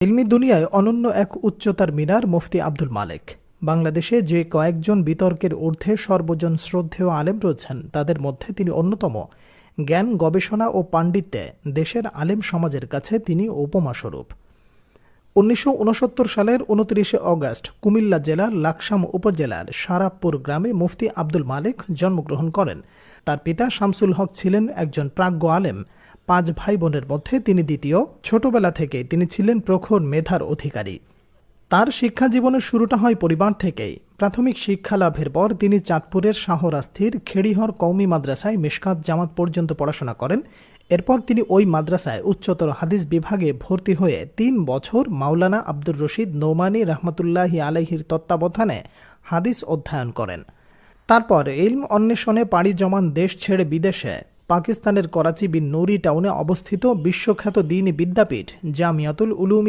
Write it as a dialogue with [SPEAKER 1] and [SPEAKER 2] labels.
[SPEAKER 1] ইলমি দুনিয়ায় অনন্য এক উচ্চতার মিনার মুফতি আব্দুল মালেক। বাংলাদেশে যে কয়েকজন বিতর্কের ঊর্ধ্বে সর্বজন শ্রদ্ধেয় আলেম রয়েছেন তাদের মধ্যে তিনি অন্যতম। জ্ঞান, গবেষণা ও পাণ্ডিত্যে দেশের আলেম সমাজের কাছে তিনি উপমাস্বরূপ। 1969 সালের 29 অগস্ট কুমিল্লা জেলার লাকসাম উপজেলার সারাবপুর গ্রামে মুফতি আব্দুল মালেক জন্মগ্রহণ করেন। তার পিতা শামসুল হক ছিলেন একজন প্রাজ্ঞ আলেম। 5 ভাই বোনের মধ্যে তিনি দ্বিতীয়। ছোটবেলা থেকে তিনি ছিলেন প্রখর মেধার অধিকারী। তার শিক্ষা জীবনের শুরুটা হয় পরিবার থেকেই। প্রাথমিক শিক্ষা লাভের পর তিনি চাঁদপুরের শাহরাস্তির খেড়িহর কওমি মাদ্রাসায় মিশকাত জামাত পর্যন্ত পড়াশোনা করেন। এরপর তিনি ওই মাদ্রাসায় উচ্চতর হাদিস বিভাগে ভর্তি হয়ে 3 বছর মাওলানা আব্দুর রশিদ নোমানী রহমতুল্লাহি আলাইহির তত্ত্বাবধানে হাদিস অধ্যয়ন করেন। তারপর ইলম অন্বেষণে পাড়ি জমান দেশ ছেড়ে বিদেশে পাকিস্তানের করাচি বিন নুরি টাউনে অবস্থিত বিশ্বখ্যাত দ্বীনি বিদ্যাপীঠ জামিয়াতুল উলুমিল